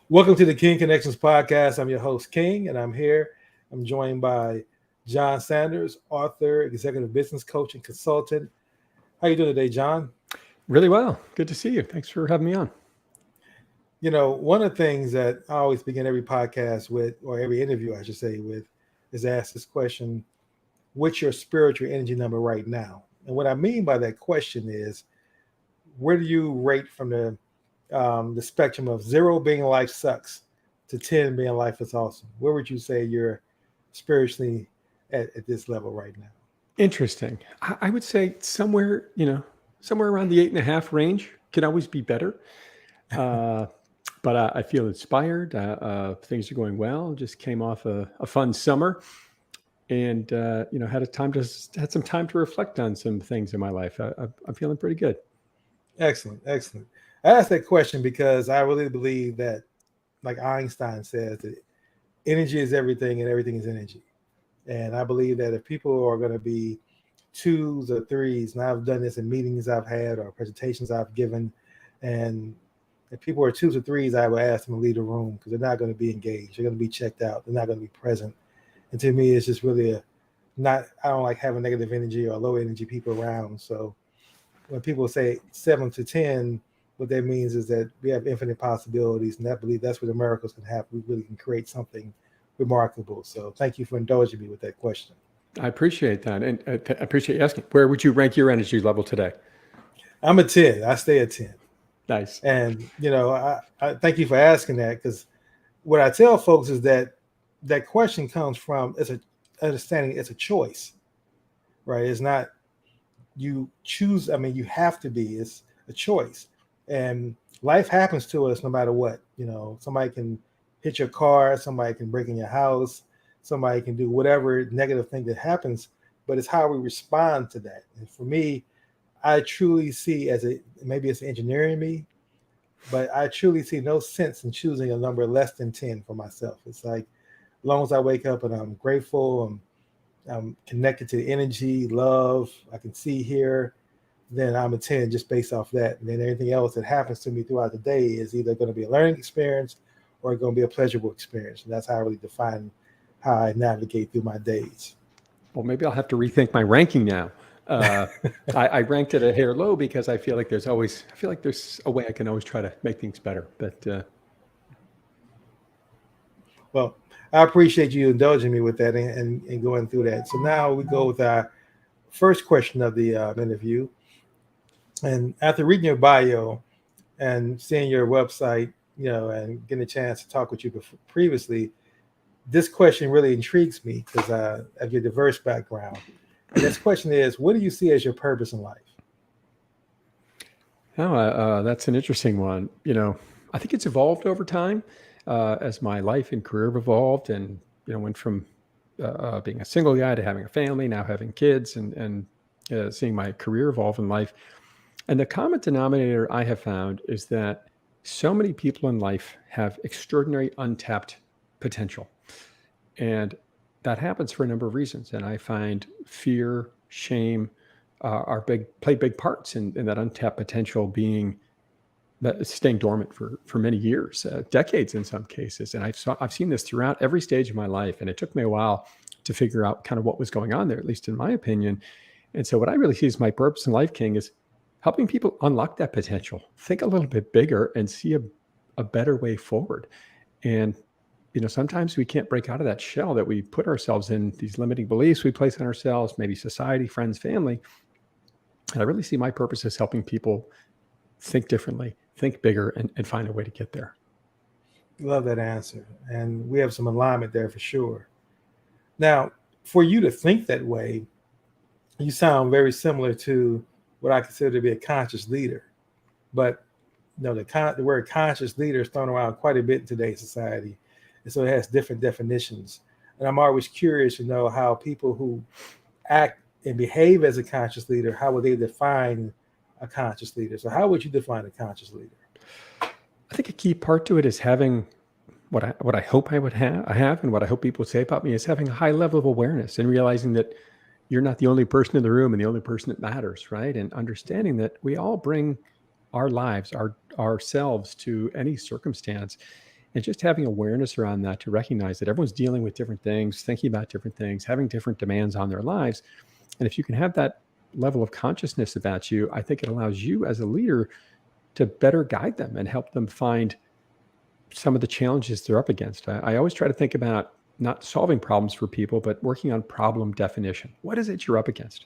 Welcome to the King Connections podcast. I'm your host, King, and I'm here. I'm joined by John Saunders, author, executive business coach, and consultant. How you doing today, John? Really well. Good to see you. Thanks for having me on. You know, one of the things that I always begin every podcast with, or every interview, I should say, with, is ask this question: what's your spiritual energy number right now? And what I mean by that question is, where do you rate from the spectrum of 0 being life sucks to 10 being life is awesome? Where would you say you're spiritually at this level right now? Interesting. I would say somewhere around the 8.5 range. Could always be better. Uh, but I feel inspired. Things are going well. Just came off a fun summer, and had some time to reflect on some things in my life. I'm feeling pretty good. Excellent, excellent. I asked that question because I really believe that, like Einstein says, that energy is everything and everything is energy. And I believe that if people are going to be twos or threes, and I've done this in meetings I've had or presentations I've given, and if people are twos or threes, I would ask them to leave the room because they're not going to be engaged. They're going to be checked out. They're not going to be present. And to me, it's just really I don't like having negative energy or low energy people around. So when people say 7 to 10, what that means is that we have infinite possibilities, and I believe that's where the miracles can happen. We really can create something remarkable. So thank you for indulging me with that question. I appreciate that, and I appreciate you asking. Where would you rank your energy level today? I'm a 10. I stay at 10. Nice. And, I thank you for asking that, because what I tell folks is that that question comes from understanding it's a choice, right? It's not you choose. I mean, you have to be. It's a choice. And life happens to us no matter what. Somebody can hit your car, somebody can break in your house, somebody can do whatever negative thing that happens, but it's how we respond to that. And for me, I truly see maybe it's engineering in me, but I truly see no sense in choosing a number less than 10 for myself. It's like, as long as I wake up and I'm grateful, I'm connected to the energy, love, I can see, hear, then I'm a 10 just based off that. And then everything else that happens to me throughout the day is either going to be a learning experience or going to be a pleasurable experience. And that's how I really define how I navigate through my days. Well, maybe I'll have to rethink my ranking now. I ranked it a hair low because I feel like there's a way I can always try to make things better. But well, I appreciate you indulging me with that and going through that. So now we go with our first question of the interview. And after reading your bio and seeing your website, and getting a chance to talk with you previously, this question really intrigues me because of your diverse background. And this question is, what do you see as your purpose in life? That's an interesting one. I think it's evolved over time as my life and career have evolved, and went from being a single guy to having a family, now having kids, and seeing my career evolve in life. And the common denominator I have found is that so many people in life have extraordinary untapped potential. And that happens for a number of reasons. And I find fear, shame play big parts in that untapped potential staying dormant for many years, decades in some cases. And I've seen this throughout every stage of my life. And it took me a while to figure out kind of what was going on there, at least in my opinion. And so what I really see as my purpose in life, King, is helping people unlock that potential, think a little bit bigger, and see a better way forward. And sometimes we can't break out of that shell that we put ourselves in, these limiting beliefs we place on ourselves, maybe society, friends, family. And I really see my purpose as helping people think differently, think bigger, and find a way to get there. Love that answer. And we have some alignment there for sure. Now, for you to think that way, you sound very similar to what I consider to be a conscious leader. But the word conscious leader is thrown around quite a bit in today's society. And so it has different definitions. And I'm always curious to know how people who act and behave as a conscious leader, how would they define a conscious leader? So how would you define a conscious leader? I think a key part to it is having what I hope I have, and what I hope people would say about me is having a high level of awareness and realizing that you're not the only person in the room and the only person that matters, right? And understanding that we all bring our lives, ourselves to any circumstance. And just having awareness around that to recognize that everyone's dealing with different things, thinking about different things, having different demands on their lives. And if you can have that level of consciousness about you, I think it allows you as a leader to better guide them and help them find some of the challenges they're up against. I always try to think about not solving problems for people, but working on problem definition. What is it you're up against?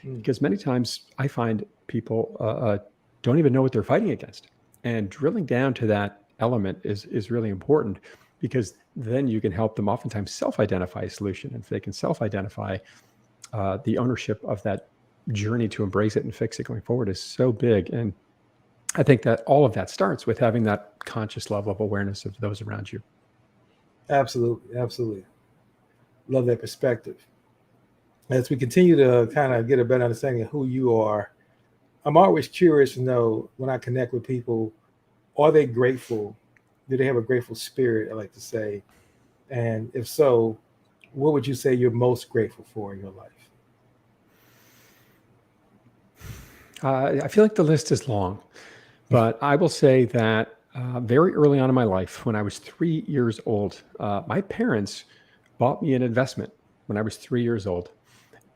Because many times I find people don't even know what they're fighting against. And drilling down to that element is really important, because then you can help them oftentimes self-identify a solution. And if they can self-identify, the ownership of that journey to embrace it and fix it going forward is so big. And I think that all of that starts with having that conscious level of awareness of those around you. Absolutely. Absolutely. Love that perspective. As we continue to kind of get a better understanding of who you are, I'm always curious to know, when I connect with people, are they grateful? Do they have a grateful spirit, I like to say? And if so, what would you say you're most grateful for in your life? I feel like the list is long, but I will say that very early on in my life, when I was 3 years old, my parents bought me an investment when I was 3 years old.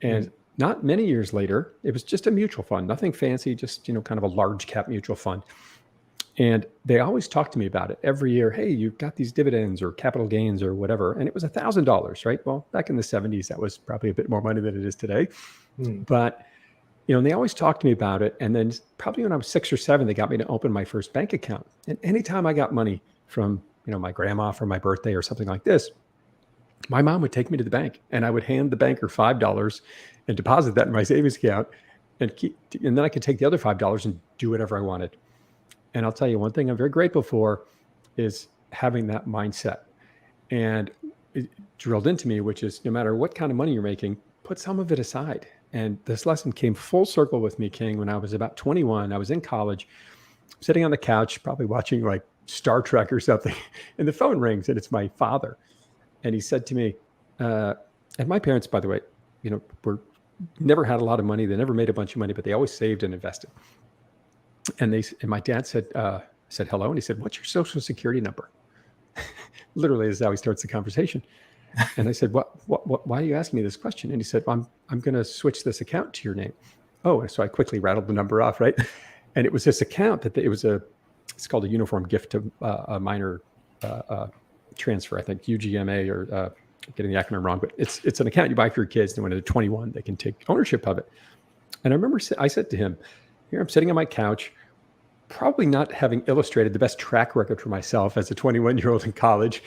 And not many years later, it was just a mutual fund, nothing fancy, just, kind of a large cap mutual fund. And they always talked to me about it every year. Hey, you've got these dividends or capital gains or whatever. And it was $1,000, right? Well, back in the 70s, that was probably a bit more money than it is today. But, and they always talked to me about it. And then probably when I was 6 or 7, they got me to open my first bank account. And anytime I got money from, my grandma for my birthday or something like this, my mom would take me to the bank and I would hand the banker $5 and deposit that in my savings account, and then I could take the other $5 and do whatever I wanted. And I'll tell you one thing I'm very grateful for is having that mindset. And it drilled into me, which is, no matter what kind of money you're making, put some of it aside. And this lesson came full circle with me, King, when I was about 21. I was in college, sitting on the couch, probably watching like Star Trek or something, and the phone rings and it's my father. And he said to me, and my parents, by the way, were never had a lot of money. They never made a bunch of money, but they always saved and invested. And my dad said hello, and he said, "What's your social security number?" Literally, is how he starts the conversation. And I said, "What? Why are you asking me this question?" And he said, "I'm going to switch this account to your name." Oh, so I quickly rattled the number off, right? And it was this account it's called a uniform gift to a minor transfer, I think UGMA, or getting the acronym wrong, but it's an account you buy for your kids, and when they're 21, they can take ownership of it. And I remember I said to him, here I'm sitting on my couch, probably not having illustrated the best track record for myself as a 21-year-old in college.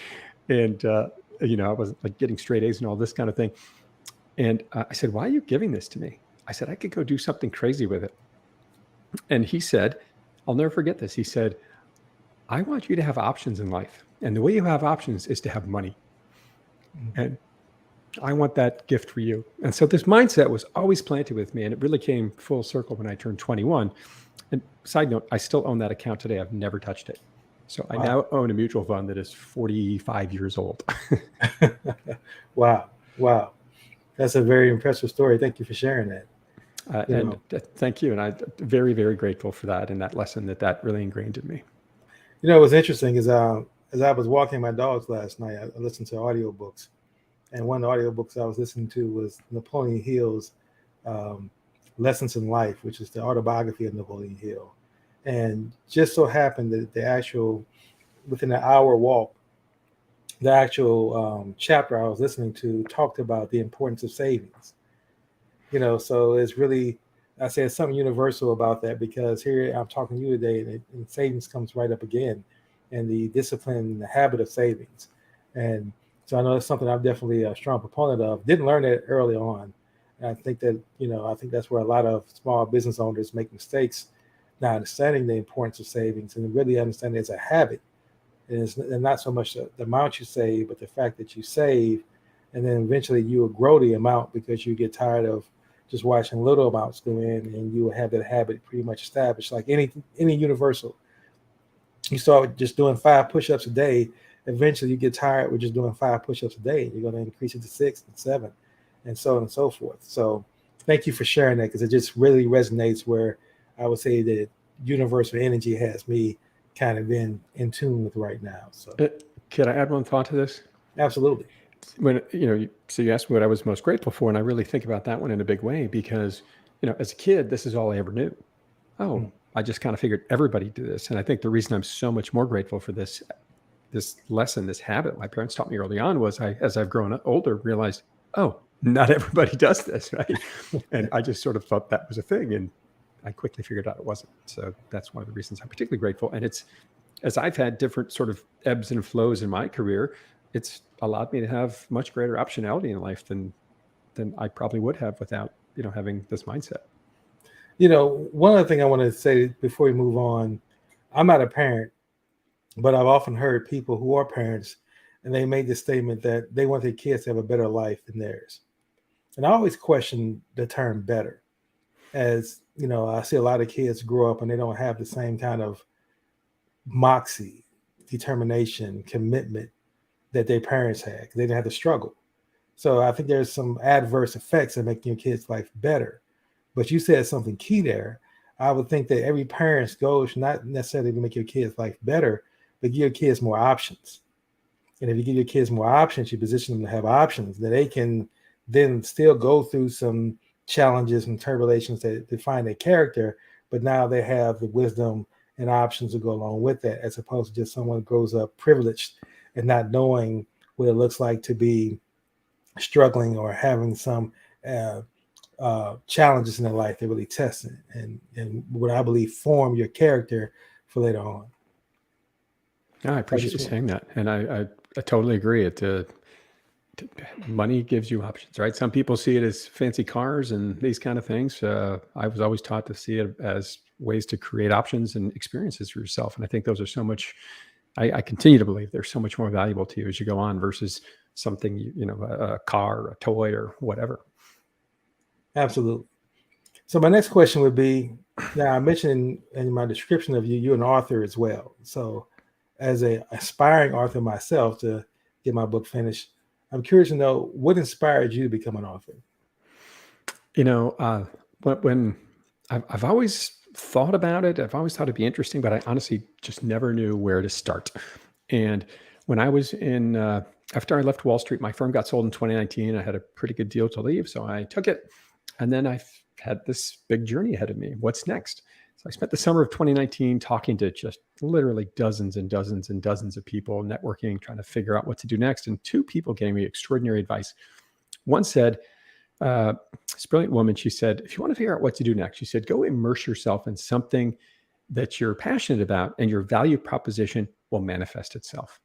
And, I wasn't like getting straight A's and all this kind of thing. And I said, "Why are you giving this to me?" I said, "I could go do something crazy with it." And he said, I'll never forget this. He said, "I want you to have options in life. And the way you have options is to have money. And I want that gift for you." And so this mindset was always planted with me, and it really came full circle when I turned 21. And side note, I still own that account today. I've never touched it. So I now own a mutual fund that is 45 years old. Wow. That's a very impressive story. Thank you for sharing that. Thank you. And I'm very, very grateful for that, and that lesson that really ingrained in me. What's interesting is as I was walking my dogs last night, I listened to audiobooks. And one of the audiobooks I was listening to was Napoleon Hill's Lessons in Life, which is the autobiography of Napoleon Hill. And just so happened that within an hour walk, the actual chapter I was listening to talked about the importance of savings. So it's really, I say it's something universal about that, because here I'm talking to you today, and savings comes right up again, and the discipline and the habit of savings. And so I know it's something I'm definitely a strong proponent of. Didn't learn that early on. And I think that, I think that's where a lot of small business owners make mistakes, not understanding the importance of savings, and really understanding it's a habit. And not so much the amount you save, but the fact that you save, and then eventually you will grow the amount, because you get tired of just watching little amounts go in, and you will have that habit pretty much established. Like any universal, you start just doing 5 push-ups a day. Eventually you get tired with just doing 5 push-ups a day. You're going to increase it to 6 and 7, and so on and so forth. So thank you for sharing that, because it just really resonates, where I would say that universal energy has me kind of in tune with right now. So Could I add one thought to this? absolutely. When so you asked me what I was most grateful for, and I really think about that one in a big way because as a kid, this is all I ever knew. Oh, I just kind of figured everybody do this, and I think the reason I'm so much more grateful for this lesson, this habit my parents taught me early on was as I've grown older, realized, oh, not everybody does this, right? And I just sort of thought that was a thing, and I quickly figured out it wasn't. So that's one of the reasons I'm particularly grateful. And it's as I've had different sort of ebbs and flows in my career, it's allowed me to have much greater optionality in life than I probably would have without having this mindset. One other thing I want to say before we move on, I'm not a parent, but I've often heard people who are parents, and they made the statement that they want their kids to have a better life than theirs. And I always question the term better. As I see a lot of kids grow up and they don't have the same kind of moxie, determination, commitment that their parents had. They didn't have to struggle. So I think there's some adverse effects of making your kids' life better. But you said something key there. I would think that every parent's goal should not necessarily to make your kids' life better, but give your kids more options. And if you give your kids more options, you position them to have options that they can then still go through some challenges and tribulations that define their character, but now they have the wisdom and options to go along with that, as opposed to just someone who grows up privileged and not knowing what it looks like to be struggling or having some challenges in their life that really test it and what I believe form your character for later on. I appreciate you saying that. And I totally agree. Money gives you options, right? Some people see it as fancy cars and these kind of things. I was always taught to see it as ways to create options and experiences for yourself. And I think those are so much, I continue to believe they're so much more valuable to you as you go on versus something, a car, a toy, or whatever. Absolutely. So my next question would be, now I mentioned in my description of you, you're an author as well. So as an aspiring author myself to get my book finished, I'm curious to know what inspired you to become an author? When I've always thought about it, I've always thought it'd be interesting, but I honestly just never knew where to start. And when I was after I left Wall Street, my firm got sold in 2019. I had a pretty good deal to leave, so I took it. And then I had this big journey ahead of me. What's next? So I spent the summer of 2019 talking to just literally dozens and dozens and dozens of people, networking, trying to figure out what to do next. And two people gave me extraordinary advice. One said, this brilliant woman, she said, if you want to figure out what to do next, she said, go immerse yourself in something that you're passionate about and your value proposition will manifest itself.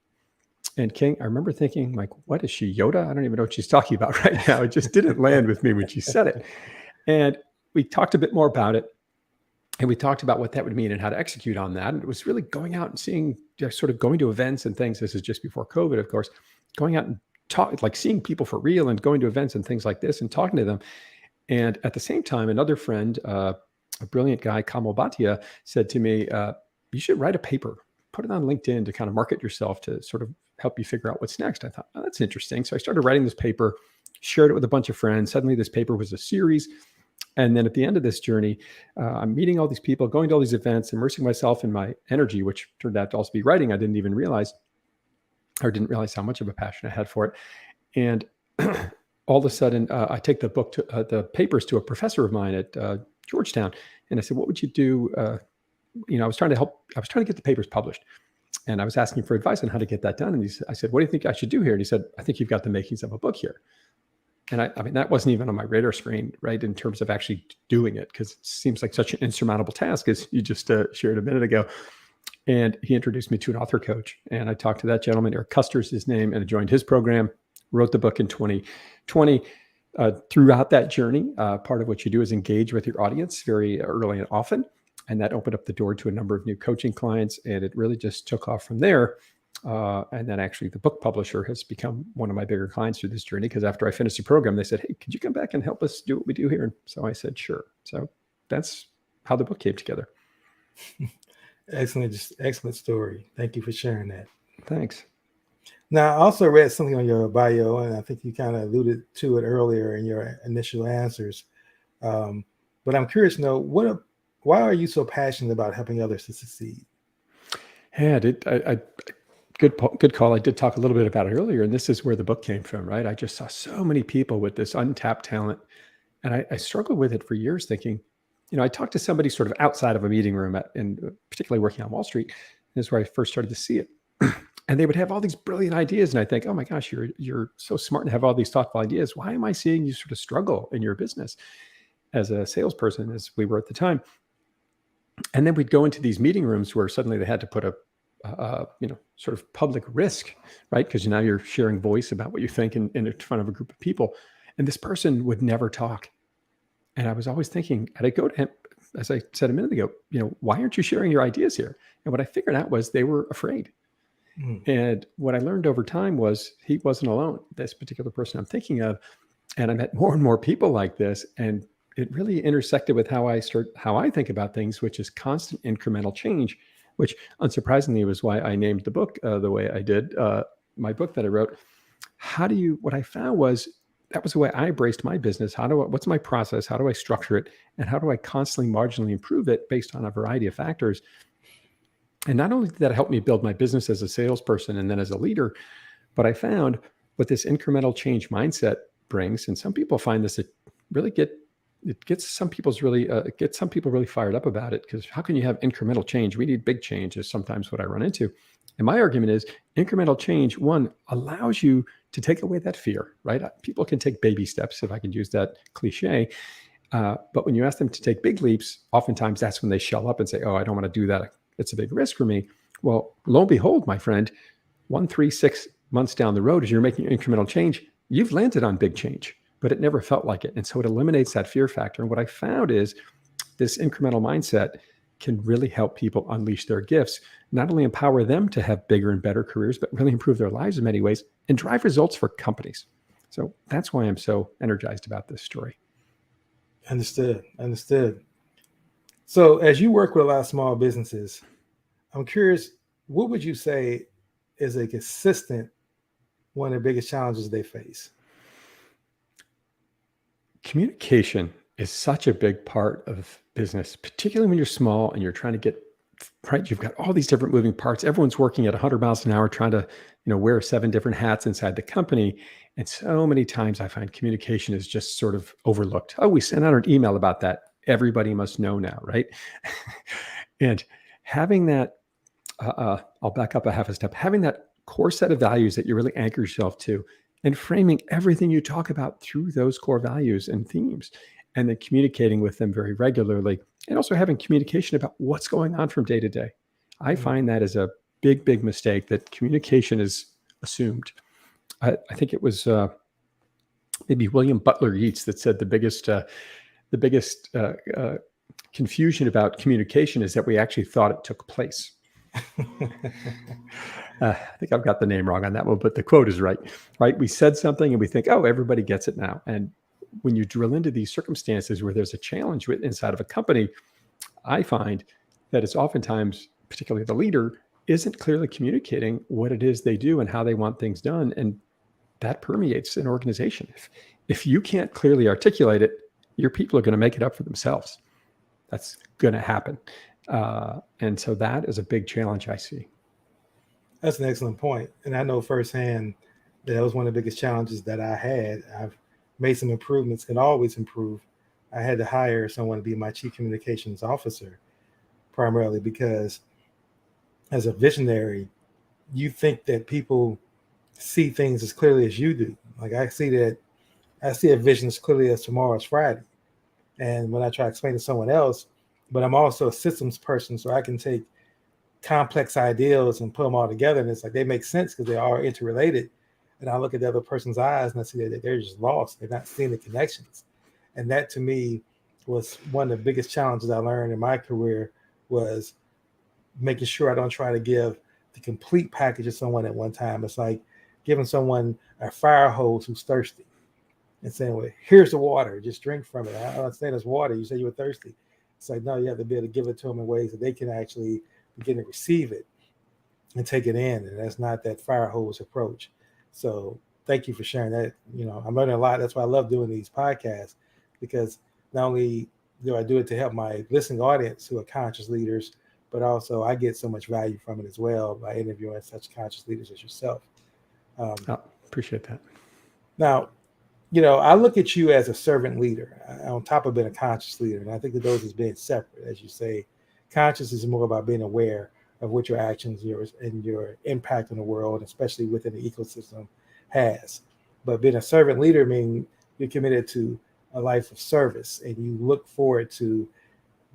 And King, I remember thinking, like, what is she, Yoda? I don't even know what she's talking about right now. It just didn't land with me when she said it. And we talked a bit more about it. And we talked about what that would mean and how to execute on that. And it was really going out and seeing, sort of going to events and things. This is just before COVID, of course, going out and seeing people for real and going to events and things like this and talking to them. And at the same time, another friend, a brilliant guy, Kamal Bhatia, said to me, you should write a paper, put it on LinkedIn to kind of market yourself to sort of help you figure out what's next. I thought, oh, that's interesting. So I started writing this paper, shared it with a bunch of friends. Suddenly this paper was a series. And then at the end of this journey, I'm meeting all these people, going to all these events, immersing myself in my energy, which turned out to also be writing. I didn't realize how much of a passion I had for it. And all of a sudden, I take the book to the papers to a professor of mine at Georgetown. And I said, what would you do? I was trying to get the papers published. And I was asking for advice on how to get that done. And I said, what do you think I should do here? And he said, I think you've got the makings of a book here. And I mean, that wasn't even on my radar screen, right, in terms of actually doing it, because it seems like such an insurmountable task, as you just shared a minute ago. And he introduced me to an author coach. And I talked to that gentleman, Eric Custer's his name, and I joined his program, wrote the book in 2020. Throughout that journey, part of what you do is engage with your audience very early and often. And that opened up the door to a number of new coaching clients. And it really just took off from there. And then actually the book publisher has become one of my bigger clients through this journey, because after I finished the program, they said, hey, could you come back and help us do what we do here? And so I said, sure. So that's how the book came together. Excellent story. Thank you for sharing that. Thanks. Now, I also read something on your bio, and I think you kind of alluded to it earlier in your initial answers. But I'm curious to know, why are you so passionate about helping others to succeed? Yeah, good call. I did talk a little bit about it earlier, and this is where the book came from, right? I just saw so many people with this untapped talent, and I struggled with it for years, thinking, I talked to somebody sort of outside of a meeting room, and particularly working on Wall Street. This is where I first started to see it. And they would have all these brilliant ideas, and I think, oh my gosh, you're so smart and have all these thoughtful ideas. Why am I seeing you sort of struggle in your business as a salesperson, as we were at the time? And then we'd go into these meeting rooms where suddenly they had to put a sort of public risk, right? Because now you're sharing voice about what you think in front of a group of people. And this person would never talk. And I was always thinking, and I go to him, as I said a minute ago, why aren't you sharing your ideas here? And what I figured out was they were afraid. And what I learned over time was he wasn't alone, this particular person I'm thinking of. And I met more and more people like this. And it really intersected with how I think about things, which is constant incremental change, which unsurprisingly was why I named the book the way I did, my book that I wrote. What I found was that was the way I embraced my business. What's my process? How do I structure it? And how do I constantly marginally improve it based on a variety of factors? And not only did that help me build my business as a salesperson and then as a leader, but I found what this incremental change mindset brings, and some people find this, it gets some people really fired up about it, because how can you have incremental change? We need big change, is sometimes what I run into. And my argument is incremental change, one, allows you to take away that fear, right? People can take baby steps, if I can use that cliche. But when you ask them to take big leaps, oftentimes that's when they shell up and say, oh, I don't want to do that. It's a big risk for me. Well, lo and behold, my friend, 1, 3, 6 months down the road, as you're making incremental change, you've landed on big change, but it never felt like it. And so it eliminates that fear factor. And what I found is this incremental mindset can really help people unleash their gifts, not only empower them to have bigger and better careers, but really improve their lives in many ways and drive results for companies. So that's why I'm so energized about this story. Understood. So as you work with a lot of small businesses, I'm curious, what would you say is a consistent one of the biggest challenges they face? Communication is such a big part of business, particularly when you're small and you're trying to get right. You've got all these different moving parts. Everyone's working at 100 miles an hour, trying to, wear 7 different hats inside the company. And so many times I find communication is just sort of overlooked. Oh, we sent out an email about that. Everybody must know now, right? And having that, I'll back up a half a step, having that core set of values that you really anchor yourself to, and framing everything you talk about through those core values and themes, and then communicating with them very regularly, and also having communication about what's going on from day to day. I find that is a big, big mistake, that communication is assumed. I think it was maybe William Butler Yeats that said the biggest confusion about communication is that we actually thought it took place. I think I've got the name wrong on that one, but the quote is right? We said something and we think, oh, everybody gets it now. And when you drill into these circumstances where there's a challenge inside of a company, I find that it's oftentimes, particularly the leader, isn't clearly communicating what it is they do and how they want things done. And that permeates an organization. If you can't clearly articulate it, your people are going to make it up for themselves. That's going to happen. And so that is a big challenge I see. That's an excellent point. And I know firsthand that was one of the biggest challenges that I had. I've made some improvements, can always improve. I had to hire someone to be my chief communications officer, primarily because as a visionary, you think that people see things as clearly as you do. Like I see a vision as clearly as tomorrow's Friday. And when I try to explain to someone else, but I'm also a systems person, so I can take complex ideals and put them all together. And it's like they make sense because they are interrelated. And I look at the other person's eyes and I see that they're just lost. They're not seeing the connections. And that to me was one of the biggest challenges I learned in my career, was making sure I don't try to give the complete package to someone at one time. It's like giving someone a fire hose who's thirsty and saying, well, here's the water, just drink from it. I understand it's water. You said you were thirsty. It's like, no, you have to be able to give it to them in ways that they can actually begin to receive it and take it in. And that's not that fire hose approach. So thank you for sharing that. I'm learning a lot. That's why I love doing these podcasts, because not only do I do it to help my listening audience who are conscious leaders but also I get so much value from it as well by interviewing such conscious leaders as yourself. Appreciate that. Now, I look at you as a servant leader on top of being a conscious leader. And I think of those as being separate. As you say, conscious is more about being aware of what your actions and your impact on the world, especially within the ecosystem, has. But being a servant leader means you're committed to a life of service and you look forward to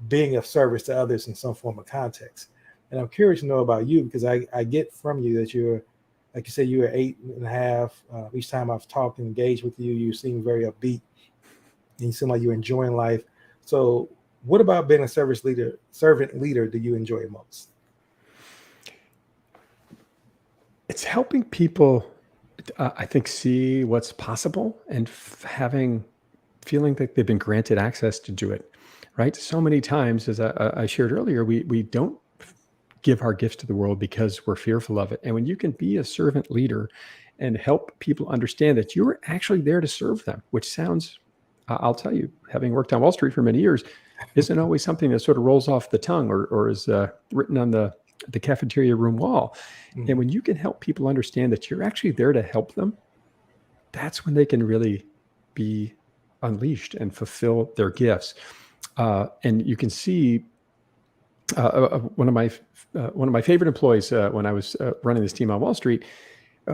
being of service to others in some form of context. And I'm curious to know about you because I get from you that you're, like you said, you were 8.5. Each time I've talked and engaged with you, you seem very upbeat and you seem like you're enjoying life. So what about being a servant leader do you enjoy most? It's helping people, I think, see what's possible and feeling that they've been granted access to do it, right? So many times, as I shared earlier, we don't give our gifts to the world because we're fearful of it. And when you can be a servant leader and help people understand that you're actually there to serve them, which sounds, I'll tell you, having worked on Wall Street for many years, isn't always something that sort of rolls off the tongue or is written on the cafeteria room wall. Mm-hmm. And when you can help people understand that you're actually there to help them, that's when they can really be unleashed and fulfill their gifts. And you can see one of my favorite employees when I was running this team on Wall Street.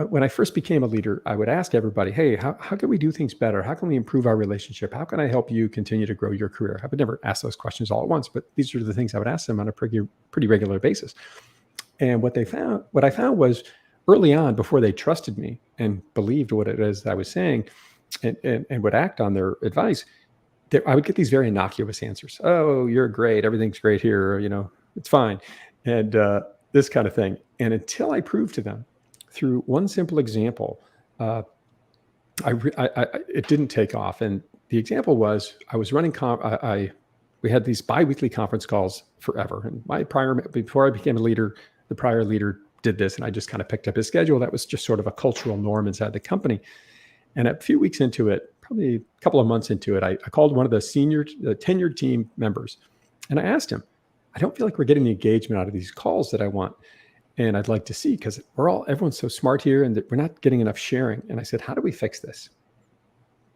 When I first became a leader, I would ask everybody, "Hey, how can we do things better? How can we improve our relationship? How can I help you continue to grow your career?" I would never ask those questions all at once, but these are the things I would ask them on a pretty regular basis. And what I found was early on, before they trusted me and believed what it is I was saying, and would act on their advice, I would get these very innocuous answers. "Oh, you're great. Everything's great here. It's fine." And this kind of thing. And until I proved to them through one simple example, it didn't take off. And the example was I was running, we had these biweekly conference calls forever. And before I became a leader, the prior leader did this and I just kind of picked up his schedule. That was just sort of a cultural norm inside the company. And a few weeks into it, probably a couple of months into it, I called one of the tenured team members and I asked him, "I don't feel like we're getting the engagement out of these calls that I want. And I'd like to see, because everyone's so smart here and we're not getting enough sharing." And I said, "How do we fix this?"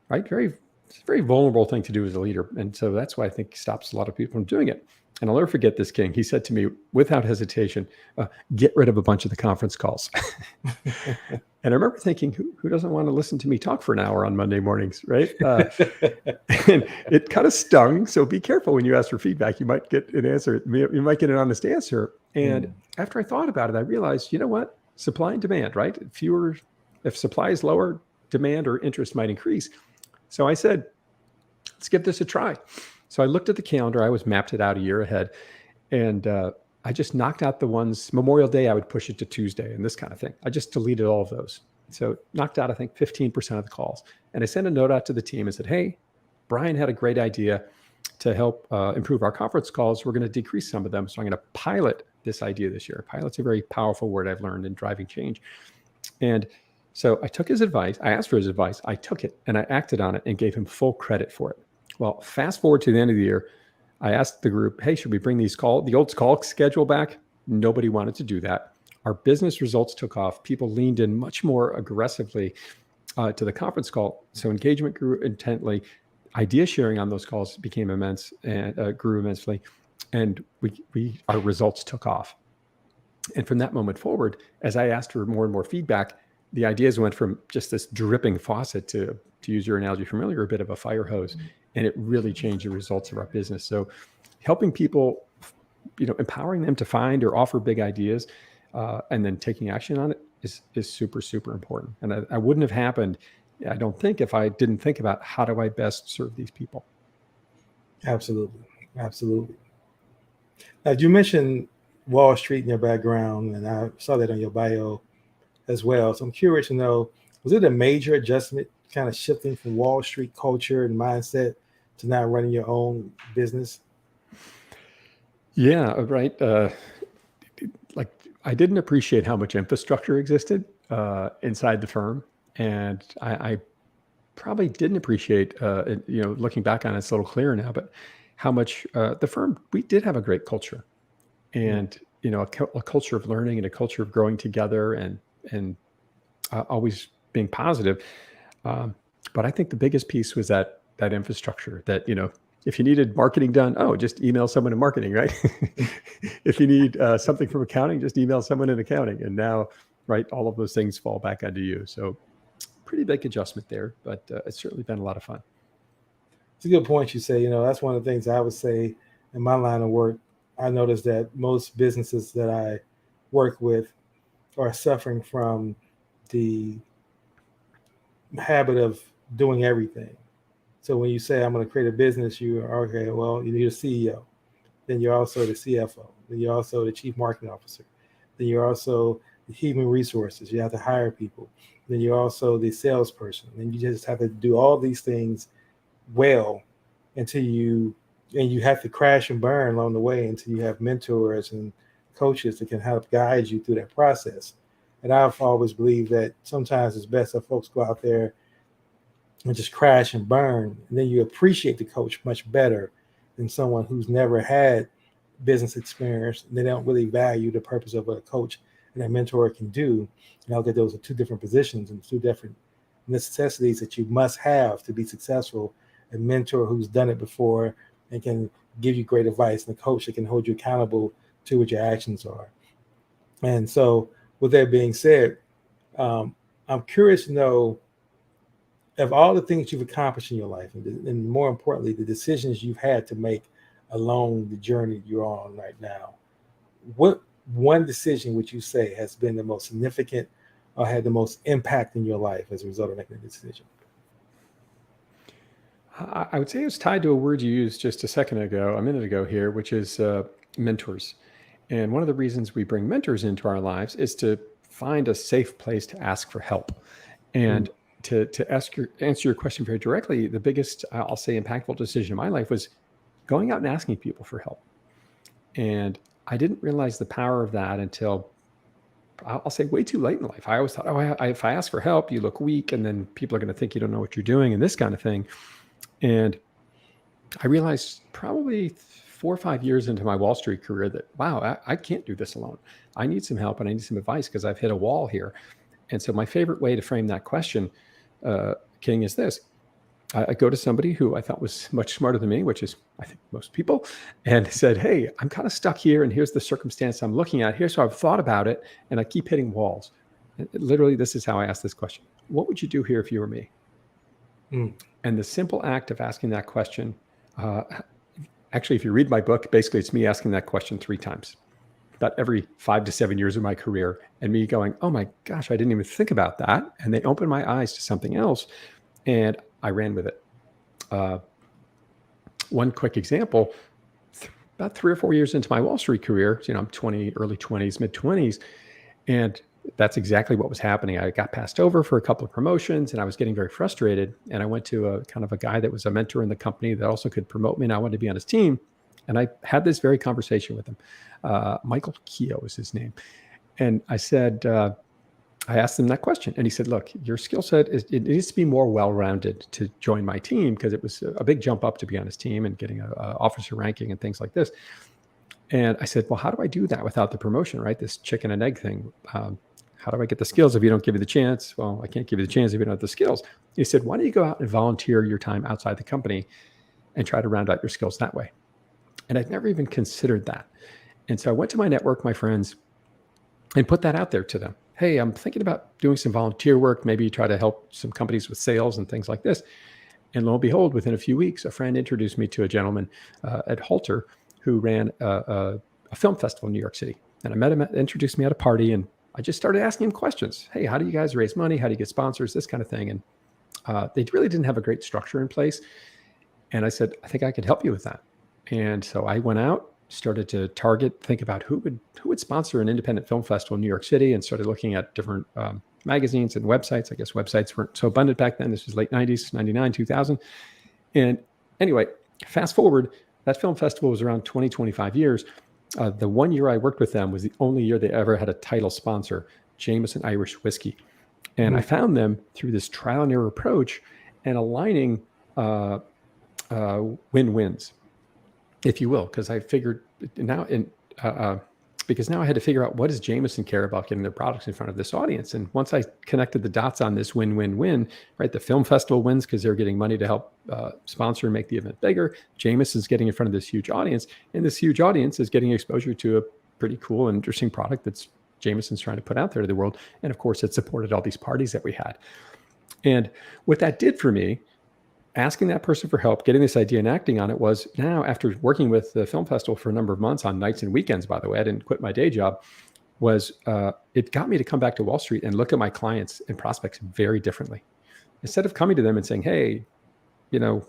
Right? It's a very vulnerable thing to do as a leader. And so that's why I think stops a lot of people from doing it. And I'll never forget this king. He said to me without hesitation, "Get rid of a bunch of the conference calls." And I remember thinking, who doesn't want to listen to me talk for an hour on Monday mornings, right? And it kind of stung. So be careful when you ask for feedback. You might get an answer. You might get an honest answer. And after I thought about it, I realized, you know what? Supply and demand, right? If supply is lower, demand or interest might increase. So I said, let's give this a try. So I looked at the calendar. I was mapped it out a year ahead. And I just knocked out the ones. Memorial Day, I would push it to Tuesday and this kind of thing. I just deleted all of those. So knocked out, I think, 15% of the calls. And I sent a note out to the team and said, "Hey, Brian had a great idea to help improve our conference calls. We're going to decrease some of them. So I'm going to pilot this idea this year." Pilot's a very powerful word I've learned in driving change. And so I took his advice. I asked for his advice. I took it and I acted on it and gave him full credit for it. Well, fast forward to the end of the year, I asked the group, "Hey, should we bring the old call schedule back?" Nobody wanted to do that. Our business results took off. People leaned in much more aggressively to the conference call. So engagement grew intently. Idea sharing on those calls became immense and grew immensely. And our results took off. And from that moment forward, as I asked for more and more feedback, the ideas went from just this dripping faucet to use your analogy from earlier, a bit of a fire hose. And it really changed the results of our business. So helping people, empowering them to find or offer big ideas and then taking action on it is super, super important. And I wouldn't have happened, I don't think, if I didn't think about how do I best serve these people. Absolutely. Absolutely. Now, you mentioned Wall Street in your background, and I saw that on your bio as well. So I'm curious to know, was it a major adjustment kind of shifting from Wall Street culture and mindset to now running your own business? Yeah, right. Like I didn't appreciate how much infrastructure existed inside the firm. And I probably didn't appreciate, looking back on it, it's a little clearer now, but how much the firm, we did have a great culture. and a culture of learning and a culture of growing together and always being positive. But I think the biggest piece was that infrastructure that, if you needed marketing done, just email someone in marketing, right? If you need something from accounting, just email someone in accounting. And now, right, all of those things fall back onto you. So pretty big adjustment there, but it's certainly been a lot of fun. It's a good point you say. That's one of the things I would say in my line of work. I noticed that most businesses that I work with are suffering from the habit of doing everything. So when you say, I'm going to create a business, you are, okay, well, you're a CEO. Then you're also the CFO. Then you're also the chief marketing officer. Then you're also the human resources. You have to hire people. Then you're also the salesperson. Then you just have to do all these things well until you have to crash and burn along the way until you have mentors and coaches that can help guide you through that process. And I've always believed that sometimes it's best that folks go out there and just crash and burn. And then you appreciate the coach much better than someone who's never had business experience. And they don't really value the purpose of what a coach and a mentor can do. And I'll get those are two different positions and two different necessities that you must have to be successful. A mentor who's done it before and can give you great advice, and a coach that can hold you accountable to what your actions are. And so with that being said, I'm curious to know, of all the things you've accomplished in your life, and more importantly, the decisions you've had to make along the journey you're on right now, what one decision would you say has been the most significant or had the most impact in your life as a result of making a decision? I would say it's tied to a word you used just a minute ago here, which is mentors. And one of the reasons we bring mentors into our lives is to find a safe place to ask for help. And to answer your question very directly, the biggest, I'll say, impactful decision in my life was going out and asking people for help. And I didn't realize the power of that until, I'll say, way too late in life. I always thought, if I ask for help, you look weak, and then people are going to think you don't know what you're doing and this kind of thing. And I realized probably 4 or 5 years into my Wall Street career that, wow, I can't do this alone. I need some help and I need some advice because I've hit a wall here. And so my favorite way to frame that question, King, is this. I go to somebody who I thought was much smarter than me, which is, I think, most people, and said, hey, I'm kind of stuck here, and here's the circumstance I'm looking at. Here's how I've thought about it, and I keep hitting walls. Literally, this is how I ask this question. What would you do here if you were me? And the simple act of asking that question, actually, if you read my book, basically it's me asking that question 3 times, about every 5 to 7 years of my career, and me going, oh my gosh, I didn't even think about that. And they opened my eyes to something else, and I ran with it. One quick example, about 3 or 4 years into my Wall Street career, I'm early 20s, mid 20s, and that's exactly what was happening. I got passed over for a couple of promotions, and I was getting very frustrated. And I went to a kind of a guy that was a mentor in the company that also could promote me, and I wanted to be on his team. And I had this very conversation with him. Michael Keogh was his name. And I said, I asked him that question, and he said, look, your skill set, it needs to be more well-rounded to join my team, because it was a big jump up to be on his team and getting a officer ranking and things like this. And I said, well, how do I do that without the promotion, right? This chicken and egg thing. How do I get the skills if you don't give me the chance? Well, I can't give you the chance if you don't have the skills. He said, why don't you go out and volunteer your time outside the company and try to round out your skills that way? And I'd never even considered that. And so I went to my network, my friends, and put that out there to them. Hey, I'm thinking about doing some volunteer work, maybe try to help some companies with sales and things like this. And lo and behold, within a few weeks, a friend introduced me to a gentleman at Halter who ran a film festival in New York City. And I met him, introduced me at a party, and I just started asking him questions. Hey, how do you guys raise money? How do you get sponsors? This kind of thing. And they really didn't have a great structure in place. And I said, I think I could help you with that. And so I went out, started to think about who would sponsor an independent film festival in New York City, and started looking at different magazines and websites. I guess websites weren't so abundant back then. This was late 90s, 99, 2000. And anyway, fast forward, that film festival was around 20, 25 years. The 1 year I worked with them was the only year they ever had a title sponsor, Jameson Irish Whiskey. And I found them through this trial and error approach and aligning win-wins, if you will, because I figured now, and because now I had to figure out, what does Jameson care about getting their products in front of this audience? And once I connected the dots on this win-win-win, right? The film festival wins because they're getting money to help sponsor and make the event bigger. Jameson's getting in front of this huge audience, and this huge audience is getting exposure to a pretty cool and interesting product that's Jameson's trying to put out there to the world. And of course, it supported all these parties that we had. And what that did for me, asking that person for help, getting this idea and acting on it, was now, after working with the film festival for a number of months on nights and weekends, by the way, I didn't quit my day job, was it got me to come back to Wall Street and look at my clients and prospects very differently. Instead of coming to them and saying, hey,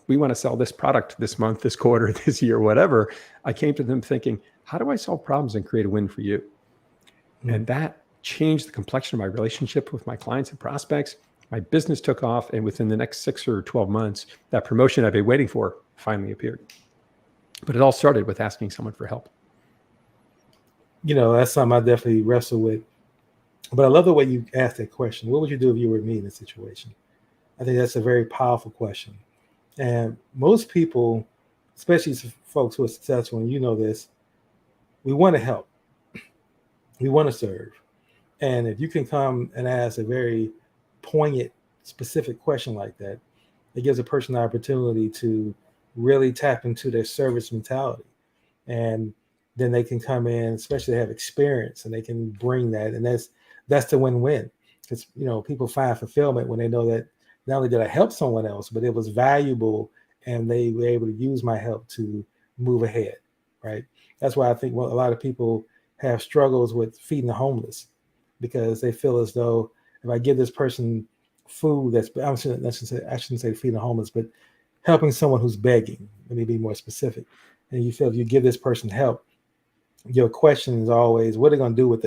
we want to sell this product this month, this quarter, this year, whatever, I came to them thinking, how do I solve problems and create a win for you? Mm-hmm. And that changed the complexion of my relationship with my clients and prospects. My business took off, and within the next 6 or 12 months, that promotion I've been waiting for finally appeared. But it all started with asking someone for help. That's something I definitely wrestle with. But I love the way you asked that question. What would you do if you were me in this situation? I think that's a very powerful question. And most people, especially folks who are successful, and you know this, we want to help. We want to serve. And if you can come and ask a very poignant, specific question like that, it gives a person the opportunity to really tap into their service mentality. And then they can come in, especially they have experience, and they can bring that. And that's the win-win. Because, people find fulfillment when they know that not only did I help someone else, but it was valuable and they were able to use my help to move ahead, right? That's why I think a lot of people have struggles with feeding the homeless, because they feel as though if I give this person food I shouldn't say feeding the homeless, but helping someone who's begging, let me be more specific. And you feel if you give this person help, your question is always, what are they going to do with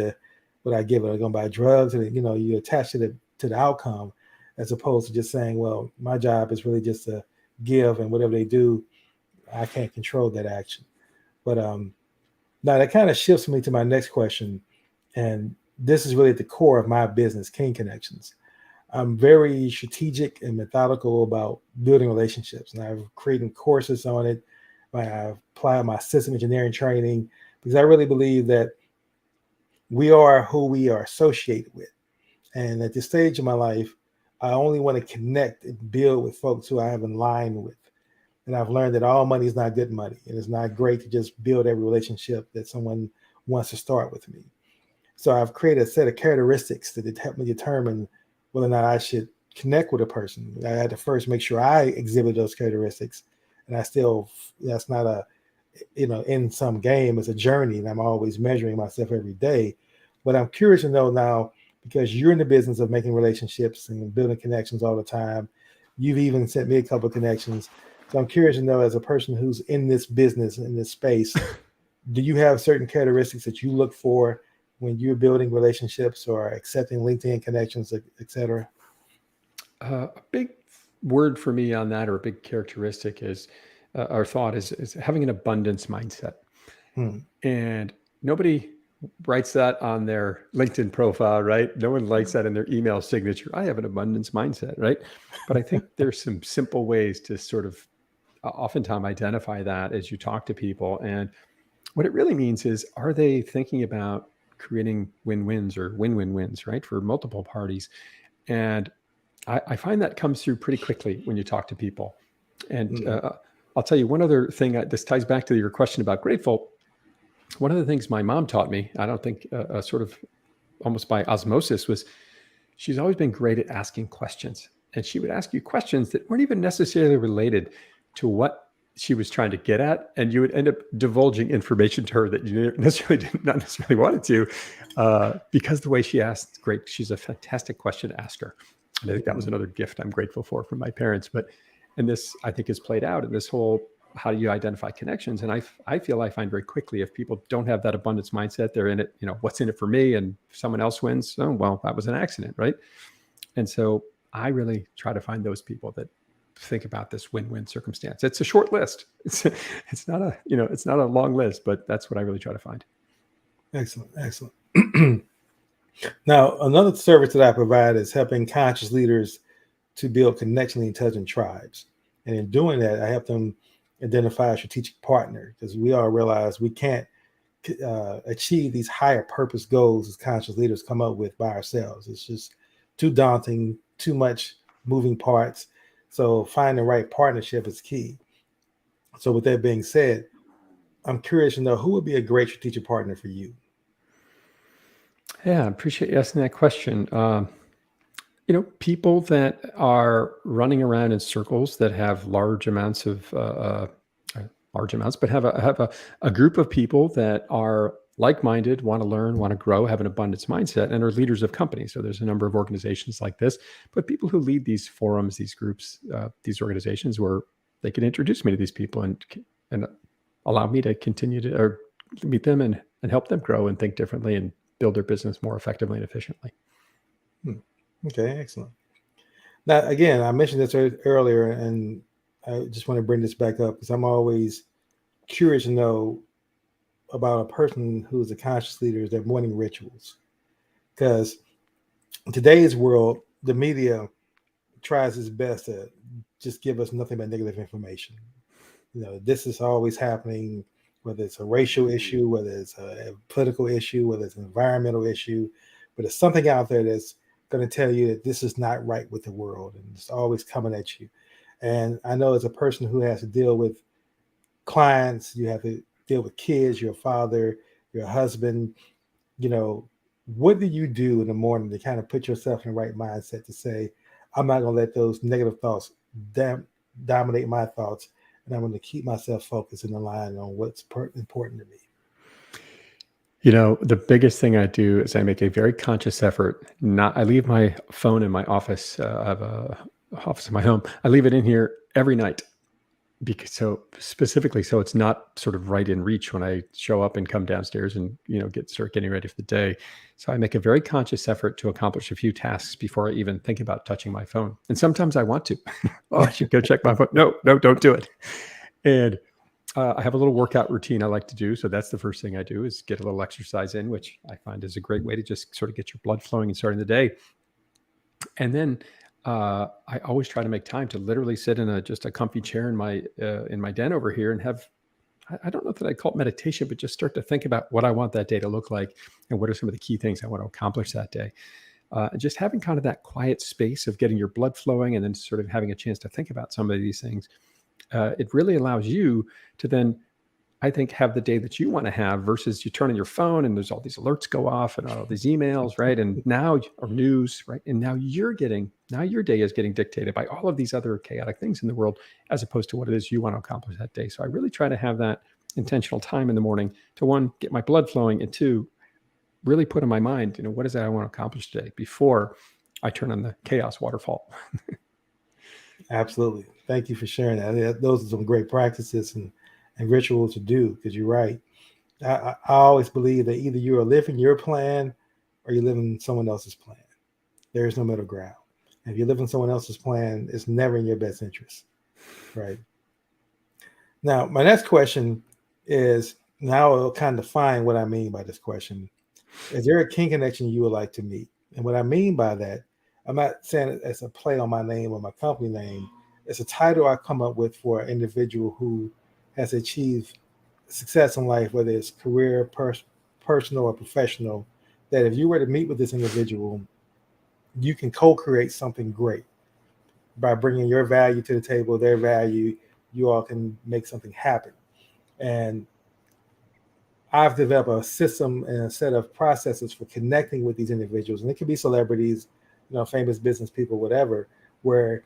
what I give? Are they going to buy drugs? And, you attach to the outcome, as opposed to just saying, well, my job is really just to give, and whatever they do, I can't control that action. But now that kind of shifts me to my next question. And this is really at the core of my business, King Connections. I'm very strategic and methodical about building relationships, and I've created courses on it. I've applied my system engineering training, because I really believe that we are who we are associated with. And at this stage of my life, I only want to connect and build with folks who I have in line with. And I've learned that all money is not good money. And it's not great to just build every relationship that someone wants to start with me. So I've created a set of characteristics that help me determine whether or not I should connect with a person. I had to first make sure I exhibit those characteristics. And that's not a, in some game, it's a journey. And I'm always measuring myself every day. But I'm curious to know now, because you're in the business of making relationships and building connections all the time. You've even sent me a couple of connections. So I'm curious to know, as a person who's in this business, in this space, do you have certain characteristics that you look for when you're building relationships or accepting LinkedIn connections, et cetera? A big word for me on that, or a big characteristic, is our thought is having an abundance mindset. And nobody writes that on their LinkedIn profile, right? No one likes that in their email signature. I have an abundance mindset, right? But I think there's some simple ways to sort of oftentimes identify that as you talk to people. And what it really means is, are they thinking about creating win-wins or win-win-wins, right, for multiple parties? And I find that comes through pretty quickly when you talk to people. And I'll tell you one other thing. This ties back to your question about grateful. One of the things my mom taught me, I don't think sort of almost by osmosis, was she's always been great at asking questions. And she would ask you questions that weren't even necessarily related to what she was trying to get at. And you would end up divulging information to her that you not necessarily wanted to, because the way she asked, she's a fantastic question asker. And I think that was another gift I'm grateful for from my parents. And this, I think, has played out in this whole, how do you identify connections? And I feel I find very quickly, if people don't have that abundance mindset, they're in it, what's in it for me? And if someone else wins, oh, well, that was an accident, right? And so I really try to find those people that think about this win-win circumstance. It's a short list. It's not a long list, but that's what I really try to find. Excellent. Now, another service that I provide is helping conscious leaders to build connectionally intelligent tribes. And in doing that, I help them identify a strategic partner, because we all realize we can't achieve these higher purpose goals as conscious leaders come up with by ourselves. It's just too daunting, too much moving parts. So finding the right partnership is key. So with that being said, I'm curious to know who would be a great strategic partner for you? Yeah, I appreciate you asking that question. People that are running around in circles that have large amounts of large amounts, but have a group of people that are like-minded, want to learn, want to grow, have an abundance mindset, and are leaders of companies. So there's a number of organizations like this, but people who lead these forums, these groups, these organizations, where they can introduce me to these people and allow me to continue to or meet them and help them grow and think differently and build their business more effectively and efficiently. Okay, excellent. Now, again, I mentioned this earlier, and I just want to bring this back up because I'm always curious to know about a person who's a conscious leader, their morning rituals. Because in today's world, the media tries its best to just give us nothing but negative information. This is always happening, whether it's a racial issue, whether it's a political issue, whether it's an environmental issue, but it's something out there that's going to tell you that this is not right with the world, and it's always coming at you. And I know as a person who has to deal with clients, you have to deal with kids, your father, your husband, what do you do in the morning to kind of put yourself in the right mindset to say, I'm not going to let those negative thoughts dominate my thoughts, and I'm going to keep myself focused and aligned on what's important to me? The biggest thing I do is I make a very conscious effort. I leave my phone in my office. I have a office in my home. I leave it in here every night because so it's not sort of right in reach when I show up and come downstairs and start getting ready for the day. So I make a very conscious effort to accomplish a few tasks before I even think about touching my phone. And sometimes I want to. Oh, I should go check my phone. No, don't do it. And I have a little workout routine I like to do. So that's the first thing I do is get a little exercise in, which I find is a great way to just sort of get your blood flowing and starting the day. And then I always try to make time to literally sit in just a comfy chair in my den over here and have, I don't know that I call it meditation, but just start to think about what I want that day to look like and what are some of the key things I want to accomplish that day. Just having kind of that quiet space of getting your blood flowing and then sort of having a chance to think about some of these things. It really allows you to then, I think, have the day that you want to have versus you turn on your phone and there's all these alerts go off and all these emails, right? And now, or news, right? And now your day is getting dictated by all of these other chaotic things in the world, as opposed to what it is you want to accomplish that day. So I really try to have that intentional time in the morning to, one, get my blood flowing, and two, really put in my mind, what is that I want to accomplish today before I turn on the chaos waterfall. Absolutely. Thank you for sharing that. Those are some great practices and rituals to do, because you're right. I always believe that either you are living your plan or you're living someone else's plan. There is no middle ground. And if you're living someone else's plan, it's never in your best interest, right? Now, my next question is, now I'll kind of define what I mean by this question. Is there a king connection you would like to meet? And what I mean by that, I'm not saying it as a play on my name or my company name. It's a title I come up with for an individual who has achieved success in life, whether it's career, personal, or professional, that if you were to meet with this individual, you can co-create something great by bringing your value to the table, their value. You all can make something happen. And I've developed a system and a set of processes for connecting with these individuals. And it can be celebrities, famous business people, whatever, where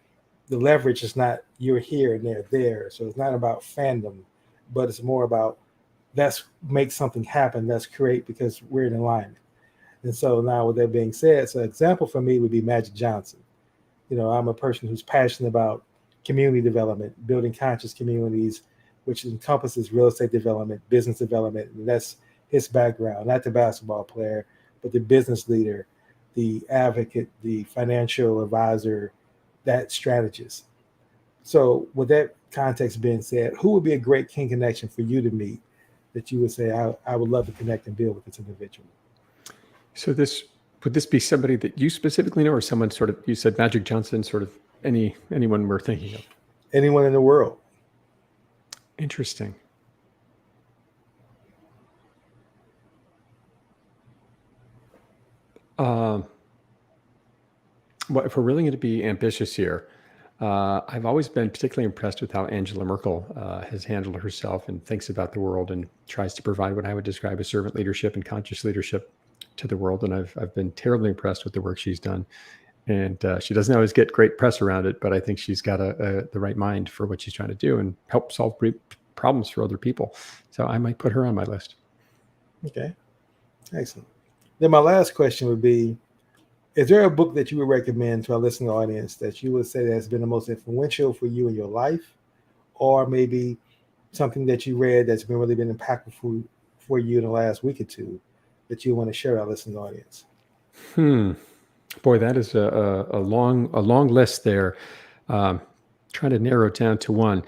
the leverage is not you're here and they're there. So it's not about fandom, but it's more about let's make something happen, let's create, because we're in alignment. And so now, with that being said, so an example for me would be Magic Johnson. I'm a person who's passionate about community development, building conscious communities, which encompasses real estate development, business development. And that's his background, not the basketball player, but the business leader, the advocate, the financial advisor, that strategist. So with that context being said, who would be a great king connection for you to meet that you would say, I would love to connect and build with this individual? So would this be somebody that you specifically know, or someone sort of, you said Magic Johnson, sort of anyone we're thinking of? Anyone in the world. Interesting. Well, if we're really going to be ambitious here, I've always been particularly impressed with how Angela Merkel has handled herself and thinks about the world and tries to provide what I would describe as servant leadership and conscious leadership to the world. And I've been terribly impressed with the work she's done. And she doesn't always get great press around it, but I think she's got the right mind for what she's trying to do and help solve problems for other people. So I might put her on my list. Okay, excellent. Then my last question would be, is there a book that you would recommend to our listening audience that you would say that has been the most influential for you in your life, or maybe something that you read that's really been impactful for you in the last week or two that you want to share with our listening audience? Boy, that is a long list there. Trying to narrow it down to one.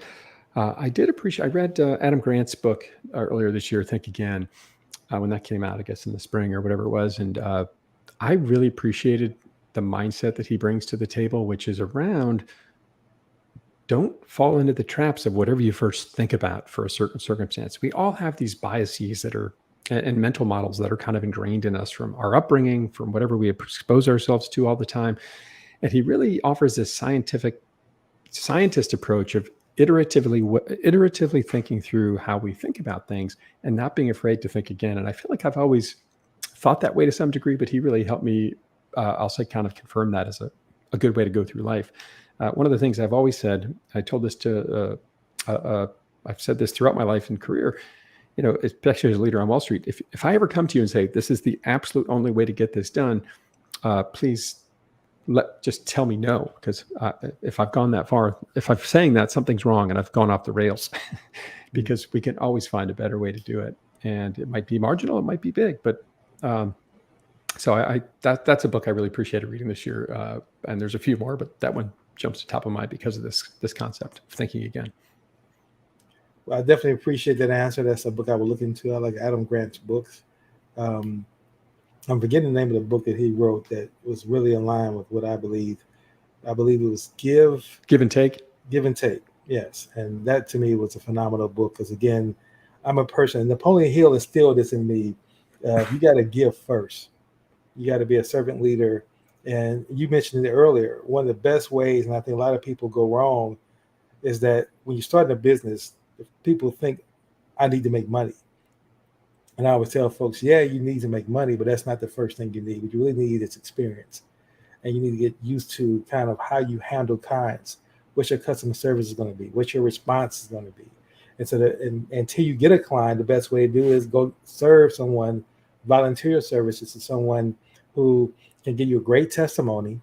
I read Adam Grant's book earlier this year, Think Again, when that came out, I guess in the spring or whatever it was. And I really appreciated the mindset that he brings to the table, which is around don't fall into the traps of whatever you first think about for a certain circumstance. We all have these biases that are and mental models that are kind of ingrained in us from our upbringing, from whatever we expose ourselves to all the time. And he really offers this scientist approach of iteratively thinking through how we think about things and not being afraid to think again. And I feel like I've always thought that way to some degree, but he really helped me, I'll say, kind of confirm that as a good way to go through life. One of the things I've always said, I've said this throughout my life and career, especially as a leader on Wall Street, if I ever come to you and say, this is the absolute only way to get this done, please just tell me no, because if I've gone that far, if I'm saying that, something's wrong and I've gone off the rails, because we can always find a better way to do it. And it might be marginal, it might be big, but so that's a book I really appreciated reading this year. And there's a few more, but that one jumps to top of mind because of this concept of thinking again. Well, I definitely appreciate that answer. That's a book I would look into. I like Adam Grant's books. I'm forgetting the name of the book that he wrote that was really in line with what I believe. I believe it was Give and Take. Give and Take, yes. And that to me was a phenomenal book because, again, I'm a person, Napoleon Hill instilled this in me. You got to give first. You got to be a servant leader. And you mentioned it earlier. One of the best ways, and I think a lot of people go wrong, is that when you start a business, people think, I need to make money. And I always tell folks, yeah, you need to make money, but that's not the first thing you need. What you really need is experience. And you need to get used to kind of how you handle clients, what your customer service is going to be, what your response is going to be. And so until you get a client, the best way to do is go serve someone, volunteer your services to someone who can give you a great testimony,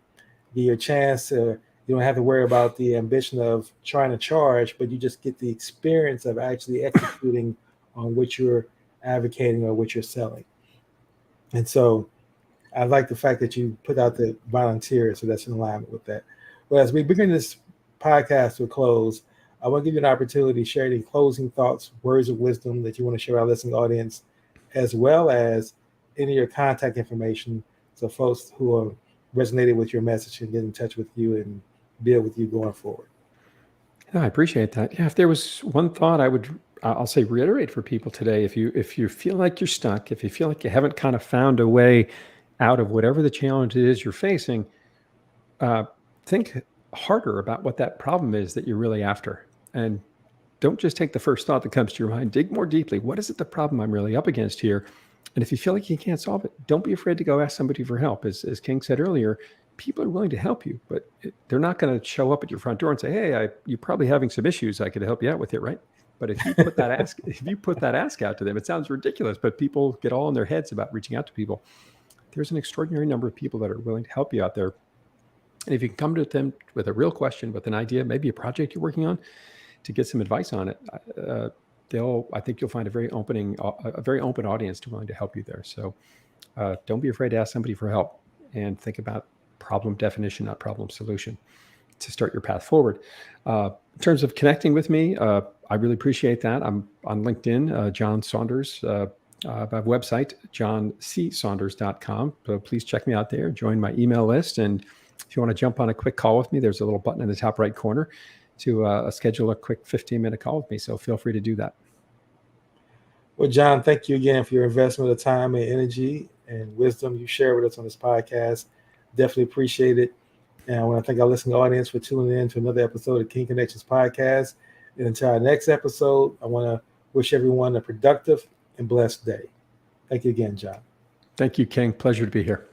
give you a chance to, you don't have to worry about the ambition of trying to charge, but you just get the experience of actually executing on what you're advocating or what you're selling. And so I like the fact that you put out the volunteer, so that's in alignment with that. Well, as we begin this podcast to a close, I want to give you an opportunity to share any closing thoughts, words of wisdom that you want to share with our listening audience, as well as any of your contact information, so folks who are resonated with your message and get in touch with you and build with you going forward. Yeah, I appreciate that. Yeah, if there was one thought I'll say reiterate for people today, if you feel like you're stuck, if you feel like you haven't kind of found a way out of whatever the challenge it is you're facing, think harder about what that problem is that you're really after. And don't just take the first thought that comes to your mind. Dig more deeply. What is it the problem I'm really up against here? And if you feel like you can't solve it, don't be afraid to go ask somebody for help. As King said earlier, people are willing to help you, but they're not going to show up at your front door and say, hey, you're probably having some issues. I could help you out with it, right? But if you put that ask out to them, it sounds ridiculous, but people get all in their heads about reaching out to people. There's an extraordinary number of people that are willing to help you out there. And if you can come to them with a real question, with an idea, maybe a project you're working on, to get some advice on it, I think you'll find a very open audience to willing to help you there. So don't be afraid to ask somebody for help, and think about problem definition, not problem solution, to start your path forward. In terms of connecting with me, I really appreciate that. I'm on LinkedIn, John Saunders. I have a website, johncsaunders.com. So please check me out there, join my email list. And if you want to jump on a quick call with me, there's a little button in the top right corner to schedule a quick 15-minute call with me. So feel free to do that. Well, John, thank you again for your investment of time and energy and wisdom you share with us on this podcast. Definitely appreciate it. And I want to thank our listening audience for tuning in to another episode of King Connections Podcast. And until our next episode, I want to wish everyone a productive and blessed day. Thank you again, John. Thank you, King. Pleasure to be here.